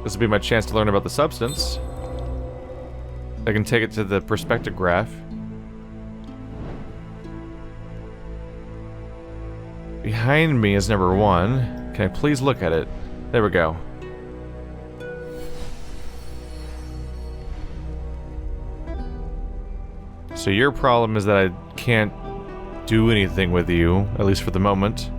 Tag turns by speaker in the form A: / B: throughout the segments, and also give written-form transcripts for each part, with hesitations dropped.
A: This will be my chance to learn about the substance. I can take it to the perspective graph. Behind me is number 1. Can I please look at it? There we go. So your problem is that I can't do anything with you, at least for the moment.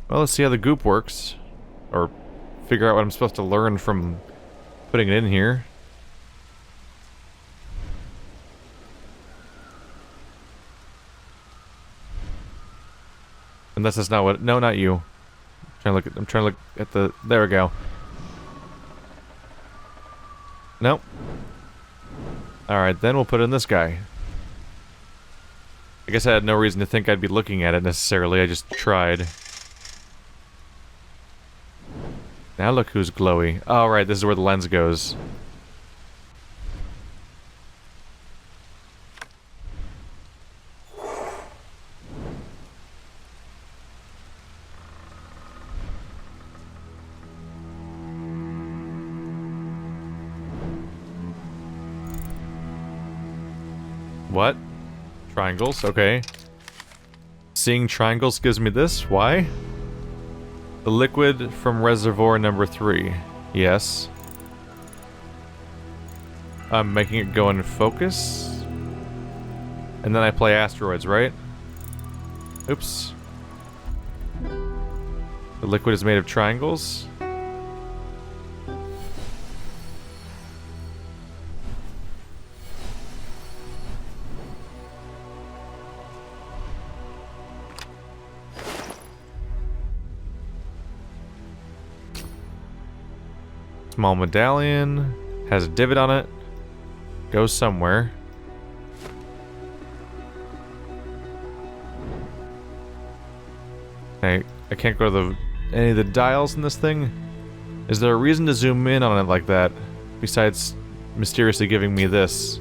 A: Well, let's see how the goop works. Or figure out what I'm supposed to learn from putting it in here. Unless that's not what... No, not you. I'm trying to look at the... There we go. Nope. Alright, then we'll put in this guy. I guess I had no reason to think I'd be looking at it necessarily, I just tried. Now look who's glowy. Oh, right, this is where the lens goes. What? Triangles, okay. Seeing triangles gives me this, why? The liquid from reservoir number 3. Yes. I'm making it go in focus. And then I play asteroids, right? Oops. The liquid is made of triangles. Small medallion, has a divot on it, goes somewhere. I can't go to any of the dials in this thing. Is there a reason to zoom in on it like that, besides mysteriously giving me this?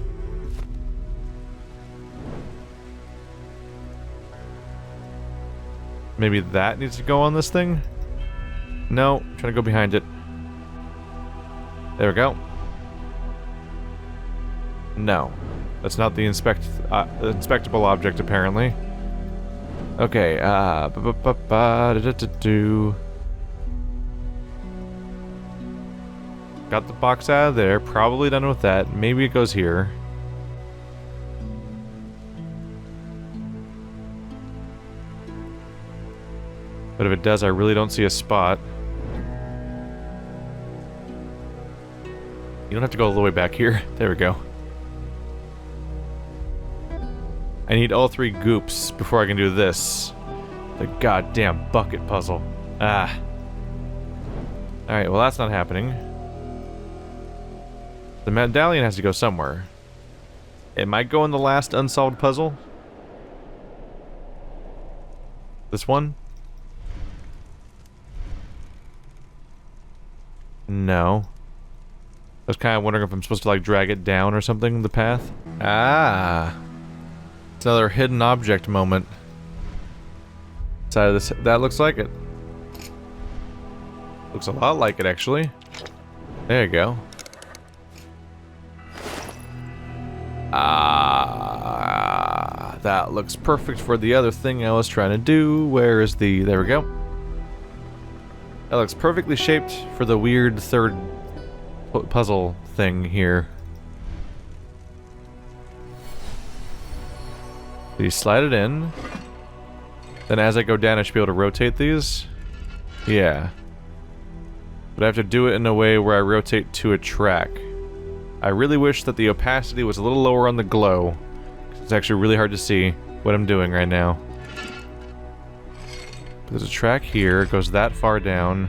A: Maybe that needs to go on this thing? No, I'm trying to go behind it. There we go. No. That's not the inspectable object, apparently. Okay, got the box out of there, probably done with that. Maybe it goes here. But if it does, I really don't see a spot. You don't have to go all the way back here. There we go. I need all 3 goops before I can do this. The goddamn bucket puzzle. Ah. Alright, well that's not happening. The medallion has to go somewhere. It might go in the last unsolved puzzle. This one? No. I was kind of wondering if I'm supposed to, like, drag it down or something, the path. Ah! It's another hidden object moment. Side of this. That looks like it. Looks a lot like it, actually. There you go. Ah, that looks perfect for the other thing I was trying to do. Where is the... There we go. That looks perfectly shaped for the weird third puzzle thing here. So you slide it in. Then as I go down, I should be able to rotate these. Yeah. But I have to do it in a way where I rotate to a track. I really wish that the opacity was a little lower on the glow. It's actually really hard to see what I'm doing right now. But there's a track here, it goes that far down.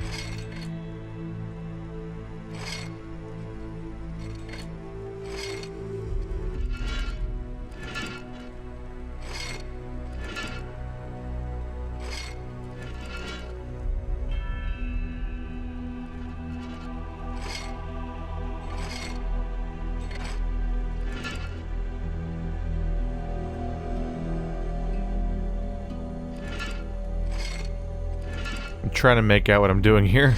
A: trying to make out what I'm doing here.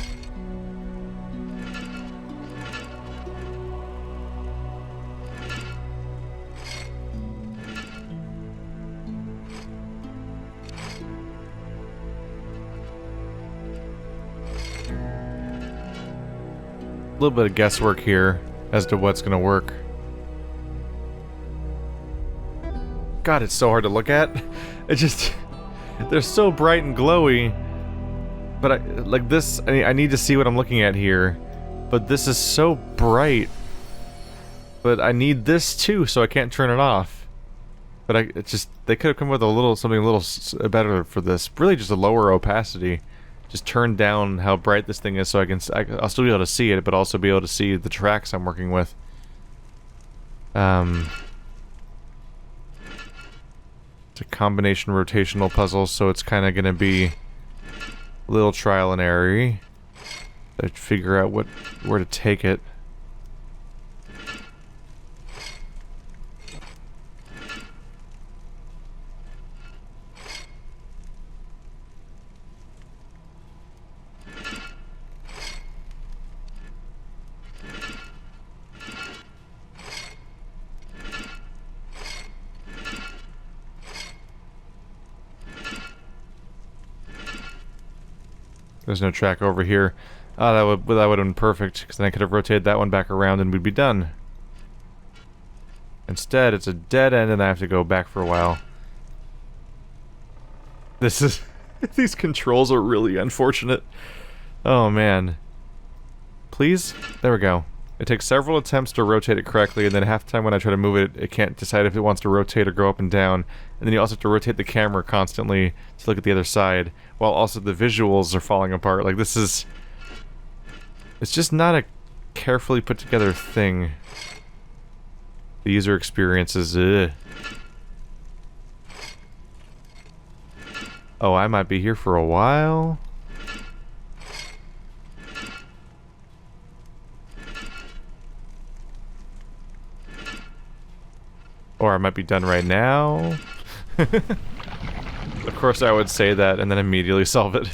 A: A little bit of guesswork here as to what's gonna work. God, it's so hard to look at. It just... they're so bright and glowy. But like this, I need to see what I'm looking at here. But this is so bright. But I need this too, so I can't turn it off. But it's just... they could have come with a little... something a little better for this. Really just a lower opacity. Just turn down how bright this thing is so I'll still be able to see it, but also be able to see the tracks I'm working with. It's a combination rotational puzzle, so it's kind of going to be a little trial and error to figure out where to take it. There's no track over here. Oh, that would have been perfect, because then I could have rotated that one back around and we'd be done. Instead, it's a dead end and I have to go back for a while. This is... these controls are really unfortunate. Oh, man. Please? There we go. It takes several attempts to rotate it correctly, and then half the time when I try to move it, it can't decide if it wants to rotate or go up and down. And then you also have to rotate the camera constantly to look at the other side, while also the visuals are falling apart. Like, this is... it's just not a carefully put together thing. The user experience is... oh, I might be here for a while. Or I might be done right now. Of course I would say that and then immediately solve it.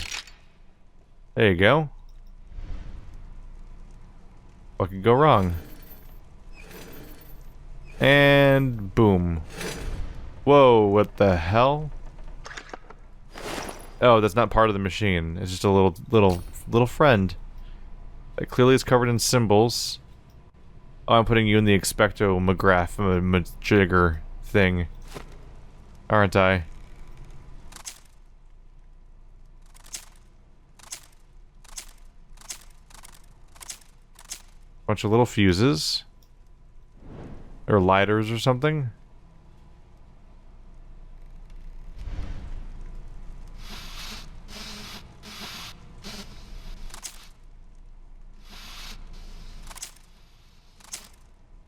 A: There you go. What could go wrong? And boom. Whoa, what the hell? Oh, that's not part of the machine. It's just a little friend. It clearly is covered in symbols. Oh, I'm putting you in the expecto-magraph majigger thing. Aren't I? Bunch of little fuses. Or lighters or something.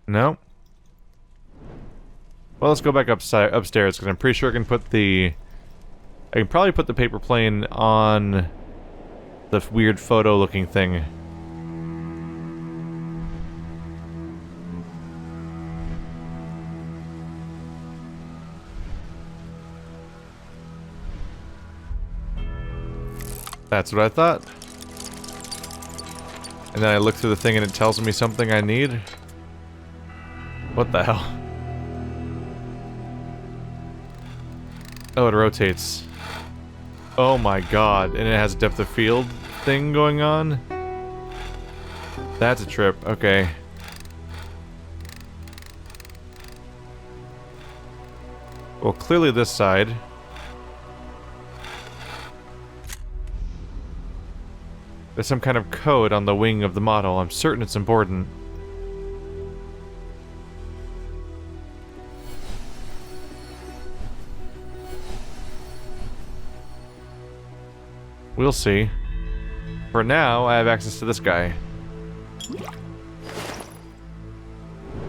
A: No. Well, let's go back upstairs, because I'm pretty sure I can put the... I can probably put the paper plane on the weird photo-looking thing. That's what I thought. And then I look through the thing and it tells me something I need. What the hell? Oh, it rotates. Oh my god, and it has a depth of field thing going on? That's a trip, okay. Well, clearly this side. There's some kind of code on the wing of the model. I'm certain it's important. We'll see. For now, I have access to this guy.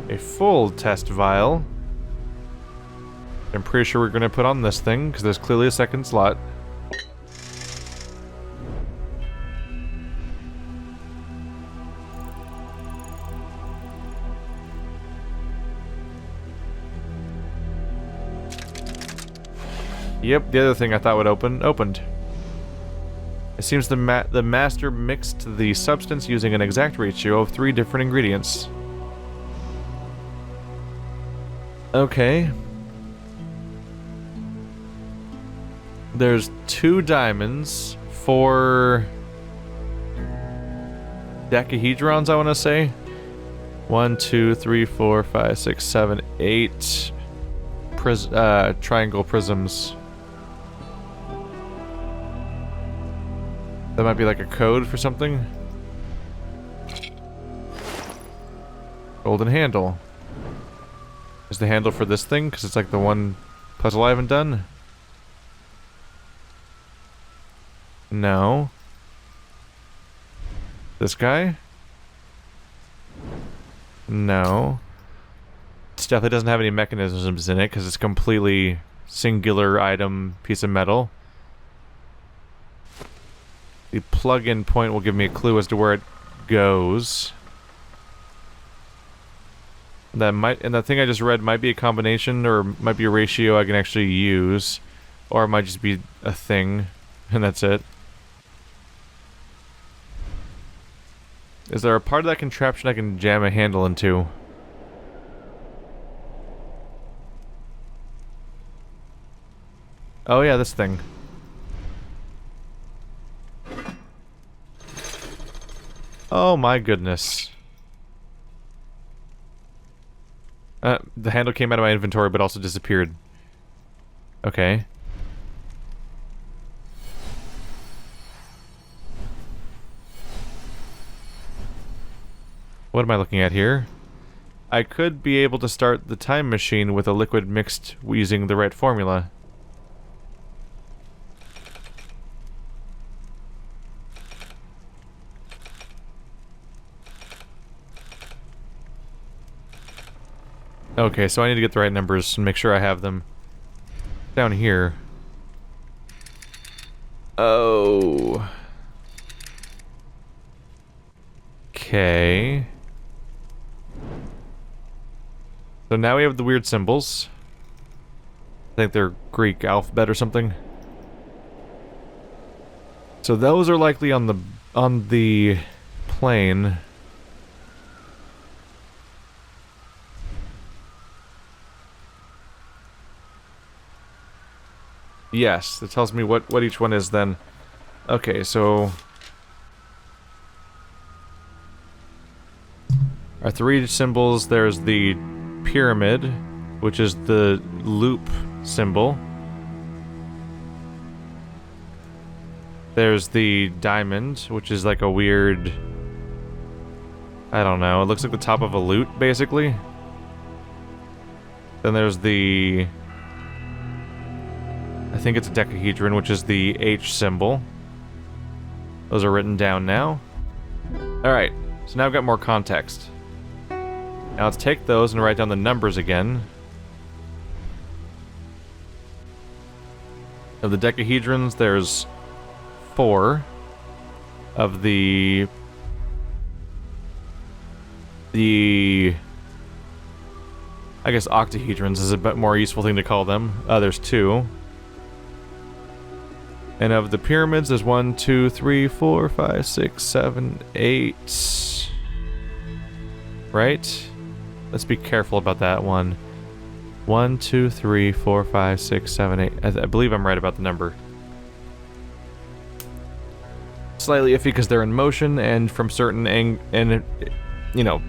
A: A full test vial. I'm pretty sure we're going to put on this thing, because there's clearly a second slot. Yep, the other thing I thought would open, opened. It seems the master mixed the substance using an exact ratio of 3 different ingredients. Okay. There's 2 diamonds, 4 decahedrons, I want to say. 1, 2, 3, 4, 5, 6, 7, 8 triangle prisms. That might be like a code for something. Golden handle. Is the handle for this thing? Because it's like the one puzzle I haven't done? No. This guy? No. It definitely doesn't have any mechanisms in it because it's completely singular item piece of metal. The plug-in point will give me a clue as to where it goes. That might, and the thing I just read might be a combination or might be a ratio I can actually use, or it might just be a thing, and that's it. Is there a part of that contraption I can jam a handle into? Oh yeah, this thing. Oh my goodness. The handle came out of my inventory but also disappeared. Okay. What am I looking at here? I could be able to start the time machine with a liquid mixed using the right formula. Okay, so I need to get the right numbers and make sure I have them. Down here. Oh. Okay. So now we have the weird symbols. I think they're Greek alphabet or something. So those are likely on the plane. Yes, it tells me what each one is then. Okay, so our 3 symbols, there's the pyramid, which is the loop symbol. There's the diamond, which is like a weird, I don't know, it looks like the top of a lute, basically. Then there's the, I think it's a decahedron, which is the H symbol. Those are written down now. Alright, so now I've got more context. Now let's take those and write down the numbers again. Of the decahedrons, there's 4. Of the I guess octahedrons is a bit more useful thing to call them. There's 2. And of the pyramids, there's 1, 2, 3, 4, 5, 6, 7, 8. Right? Let's be careful about that one. 1, 2, 3, 4, 5, 6, 7, 8. I believe I'm right about the number. Slightly iffy because they're in motion and from certain and you know,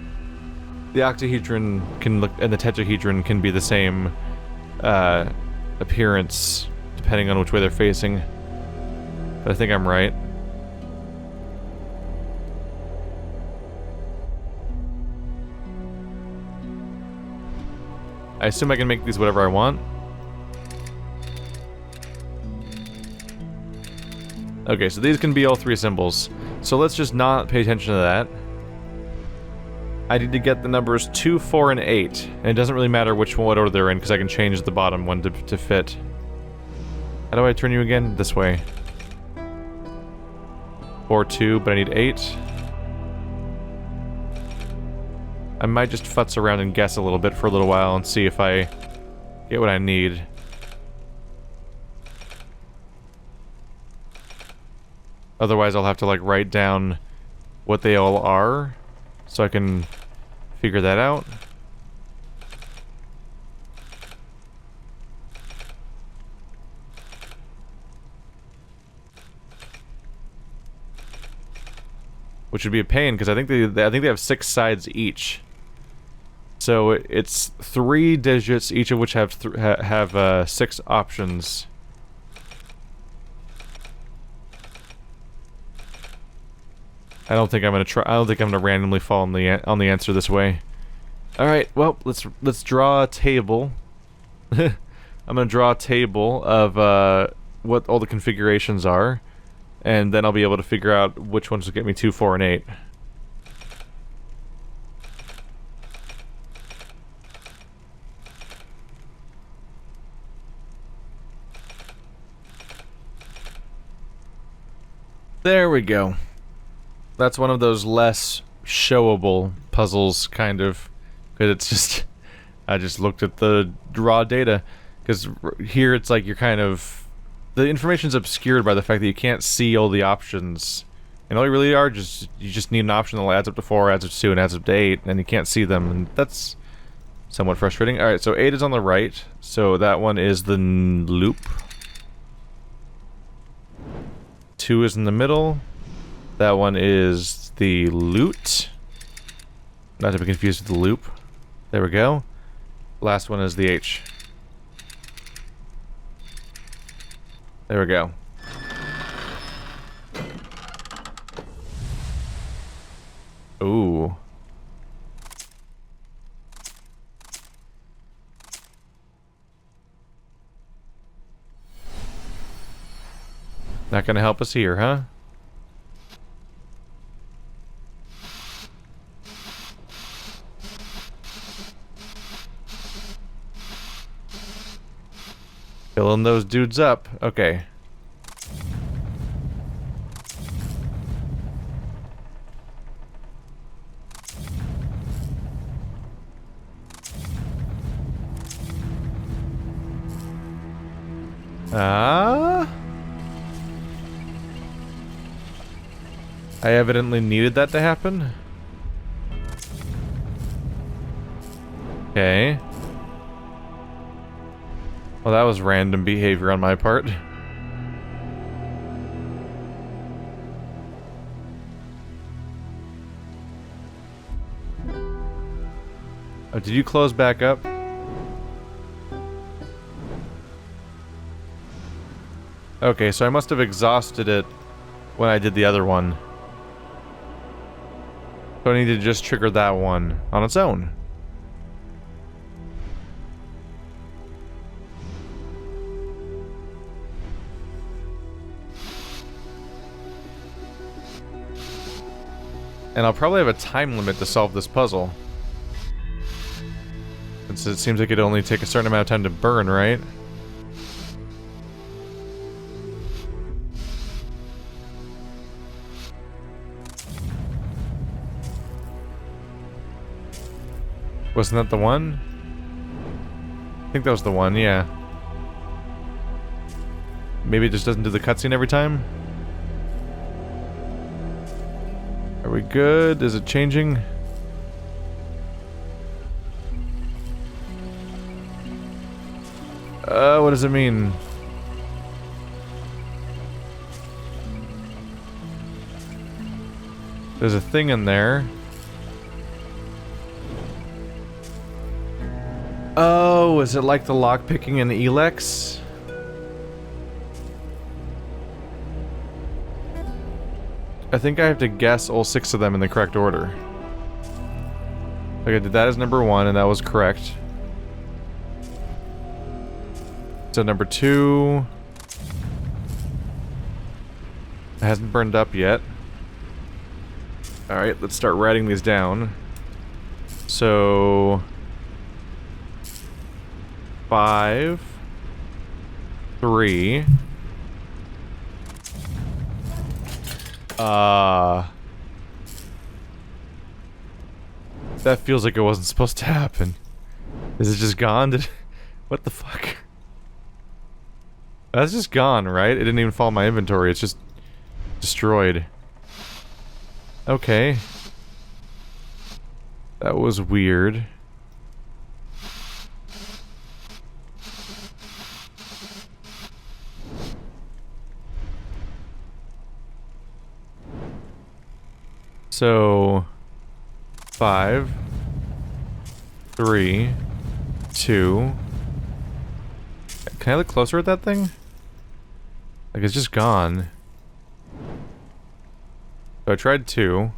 A: the octahedron can look and the tetrahedron can be the same appearance depending on which way they're facing. But I think I'm right. I assume I can make these whatever I want. Okay, so these can be all 3 symbols. So let's just not pay attention to that. I need to get the numbers 2, 4, and 8. And it doesn't really matter what order they're in, because I can change the bottom one to fit. How do I turn you again? This way. 4, 2, but I need 8. I might just futz around and guess a little bit for a little while and see if I get what I need. Otherwise, I'll have to, like, write down what they all are so I can figure that out. Which would be a pain, because I think they have 6 sides each. So it's 3 digits, each of which have 6 options. I don't think I'm gonna randomly fall on the answer this way. All right, well, let's draw a table. I'm gonna draw a table of what all the configurations are. And then I'll be able to figure out which ones will get me 2, 4, and 8. There we go. That's one of those less showable puzzles, kind of. Because it's just... I just looked at the raw data. Because here it's like you're kind of... The information's obscured by the fact that you can't see all the options. And all you really are, you just need an option that adds up to 4, adds up to 2, and adds up to 8, and you can't see them, and that's somewhat frustrating. Alright, so 8 is on the right, so that one is the loop. 2 is in the middle. That one is the loot. Not to be confused with the loop. There we go. Last one is the H. There we go. Ooh. Not gonna help us here, huh? Filling those dudes up. Okay. I evidently needed that to happen. Okay. Well, that was random behavior on my part. Oh, did you close back up? Okay, so I must have exhausted it when I did the other one. So I need to just trigger that one on its own. And I'll probably have a time limit to solve this puzzle. Since it seems like it'd only take a certain amount of time to burn, right? Wasn't that the one? I think that was the one, yeah. Maybe it just doesn't do the cutscene every time? Are we good? Is it changing? What does it mean? There's a thing in there. Oh, is it like the lockpicking in Elex? I think I have to guess all 6 of them in the correct order. Okay, I did that as number 1, and that was correct. So number 2... It hasn't burned up yet. Alright, let's start writing these down. So... 5... 3... That feels like it wasn't supposed to happen. Is it just gone? What the fuck? That's just gone, right? It didn't even fall in my inventory. It's just Destroyed. Okay. That was weird. So 5, 3, 2. Can I look closer at that thing? Like, it's just gone. So I tried 2.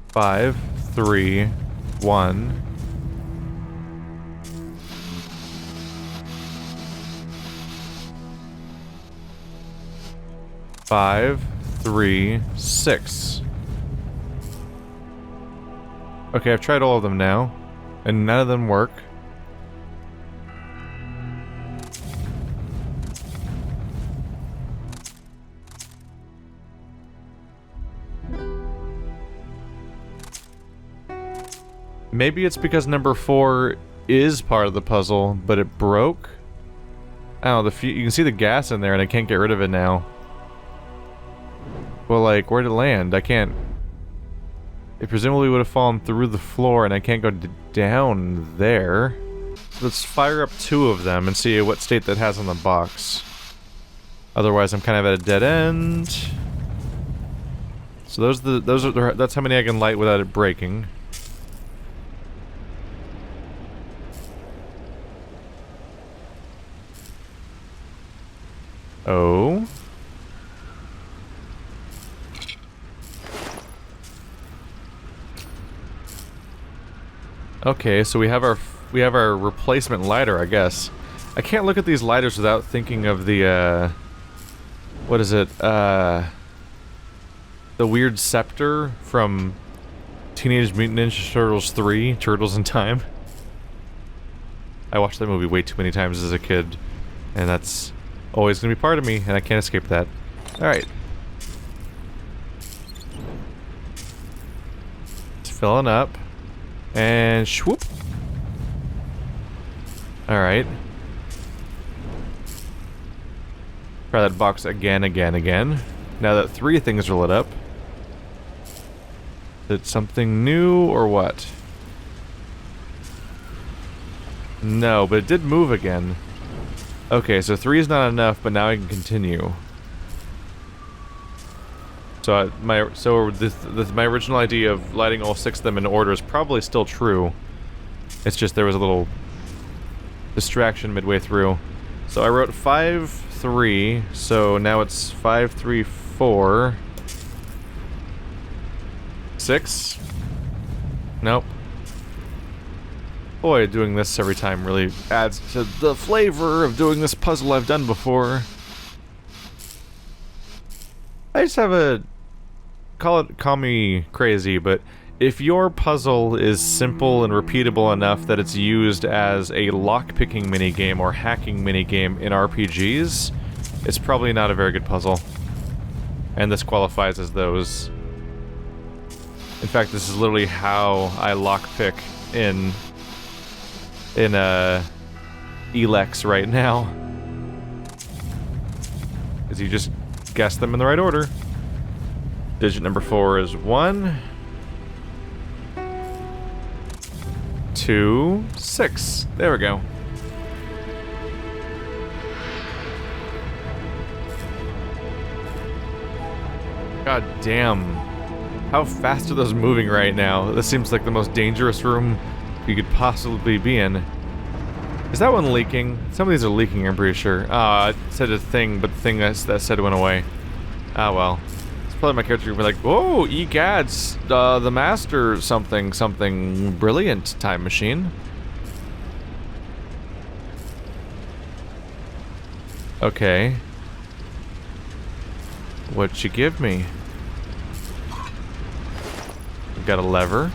A: Five, 3, 1. Five, 3, 6. Okay, I've tried all of them now, and none of them work. Maybe it's because number 4 is part of the puzzle, but it broke? Oh, you can see the gas in there and I can't get rid of it now. Well, like, where'd it land? I can't... It presumably would have fallen through the floor and I can't go down there. Let's fire up 2 of them and see what state that has on the box. Otherwise, I'm kind of at a dead end. So that's how many I can light without it breaking. Oh. Okay, so we have our replacement lighter, I guess. I can't look at these lighters without thinking of the what is it? The weird scepter from Teenage Mutant Ninja Turtles 3, Turtles in Time. I watched that movie way too many times as a kid, and that's always gonna be part of me, and I can't escape that. Alright. It's filling up. And swoop. Alright. Try that box again. Now that 3 things are lit up. Is it something new or what? No, but it did move again. Okay, so 3 is not enough, but now I can continue. So my original idea of lighting all 6 of them in order is probably still true. It's just there was a little distraction midway through. So I wrote 5, 3, so now it's 5, 3, 4, 6. Nope. Boy, doing this every time really adds to the flavor of doing this puzzle I've done before. I just have a... Call me crazy, but if your puzzle is simple and repeatable enough that it's used as a lockpicking minigame or hacking minigame in RPGs, it's probably not a very good puzzle. And this qualifies as those. In fact, this is literally how I lockpick in Elex right now. Is you just guess them in the right order. Digit number 4 is 1, 2, 6. There we go. God damn. How fast are those moving right now? This seems like the most dangerous room you could possibly be in. Is that one leaking? Some of these are leaking, I'm pretty sure. It said a thing, but the thing that said went away. Ah, well. Probably my character would be like, "Whoa, egads, the master something brilliant time machine." Okay. What'd you give me? We've got a lever.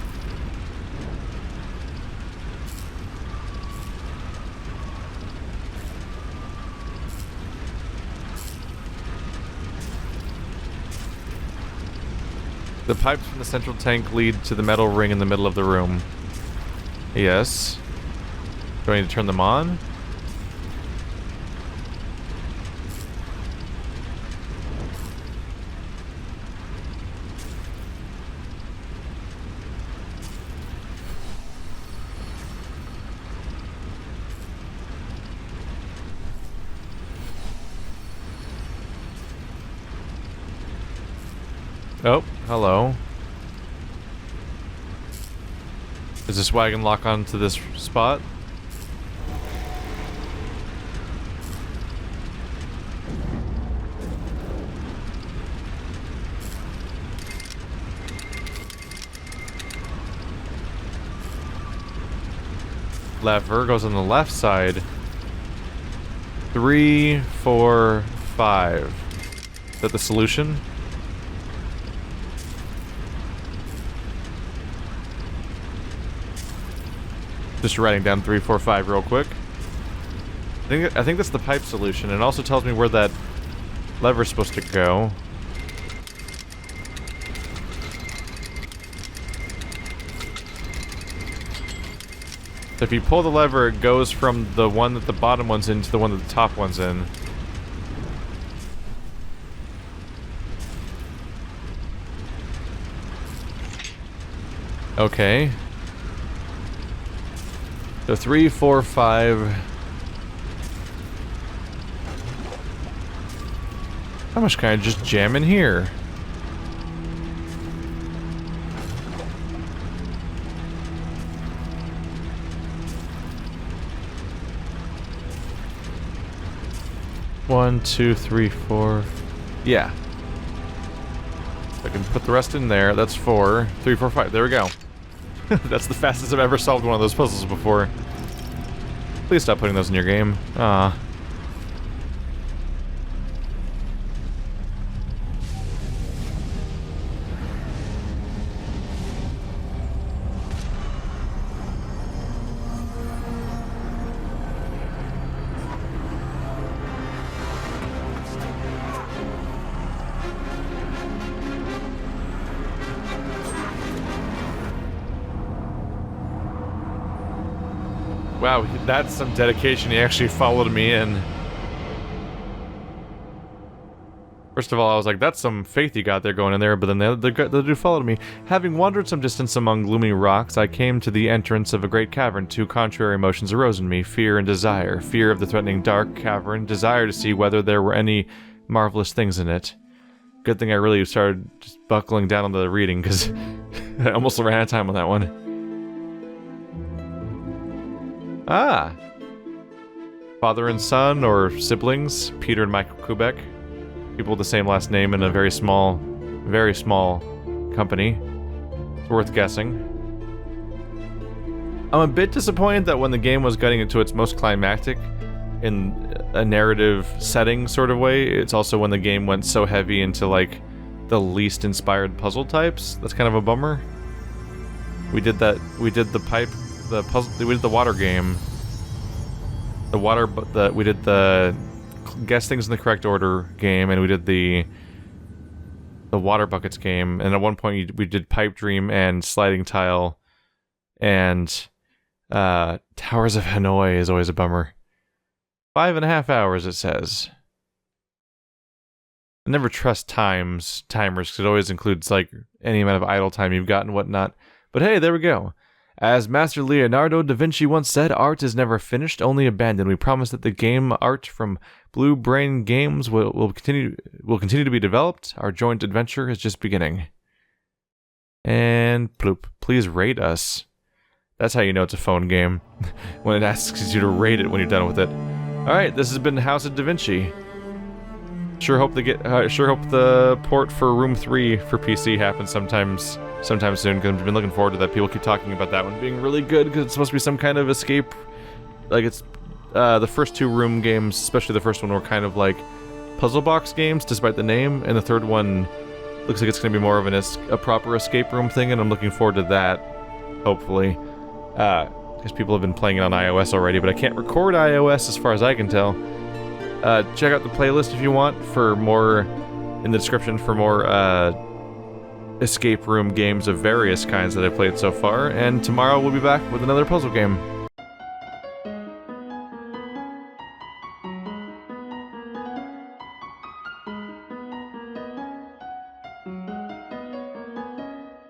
A: The pipes from the central tank lead to the metal ring in the middle of the room. Yes. Do I need to turn them on? Oh, hello. Is this wagon lock onto this spot? Lever goes on the left side. 3, 4, 5. Is that the solution? Just writing down 3, 4, 5 real quick. I think that's the pipe solution. It also tells me where that lever's supposed to go. So if you pull the lever, it goes from the one that the bottom one's in to the one that the top one's in. Okay. So 3, 4, 5. How much can I just jam in here? One, 2, 3, 4. Yeah. I can put the rest in there. That's 4. 3, 4, 5. There we go. That's the fastest I've ever solved one of those puzzles before. Please stop putting those in your game. Ah. Wow, that's some dedication. He actually followed me in. First of all, I was like, that's some faith you got there going in there, but then the dude followed me. Having wandered some distance among gloomy rocks, I came to the entrance of a great cavern. Two contrary emotions arose in me, fear and desire. Fear of the threatening dark cavern, desire to see whether there were any marvelous things in it. Good thing I really started just buckling down on the reading, because I almost ran out of time on that one. Ah! Father and son, or siblings, Peter and Michael Kubek. People with the same last name in a very small company. It's worth guessing. I'm a bit disappointed that when the game was getting into its most climactic, in a narrative setting sort of way, it's also when the game went so heavy into, like, the least inspired puzzle types. That's kind of a bummer. We did the puzzle, we did the water game. We did the guess things in the correct order game, and we did the water buckets game, and at one point we did pipe dream and sliding tile, and Towers of Hanoi is always a bummer. 5.5 hours, it says. I never trust timers, because it always includes, like, any amount of idle time you've got and whatnot. But hey, there we go. As Master Leonardo da Vinci once said, art is never finished, only abandoned. We promise that the game art from Blue Brain Games will continue to be developed. Our joint adventure is just beginning. And ploop. Please rate us. That's how you know it's a phone game. When it asks you to rate it when you're done with it. Alright, this has been House of Da Vinci. Sure hope the port for Room 3 for PC happens sometime soon, because I've been looking forward to that. People keep talking about that one being really good, because it's supposed to be some kind of escape. Like, it's the first two Room games, especially the first one, were kind of like puzzle box games, despite the name, and the third one looks like it's going to be more of a proper escape room thing, and I'm looking forward to that, hopefully. Because people have been playing it on iOS already, but I can't record iOS as far as I can tell. Check out the playlist if you want for more, in the description, for more escape room games of various kinds that I've played so far, and tomorrow we'll be back with another puzzle game.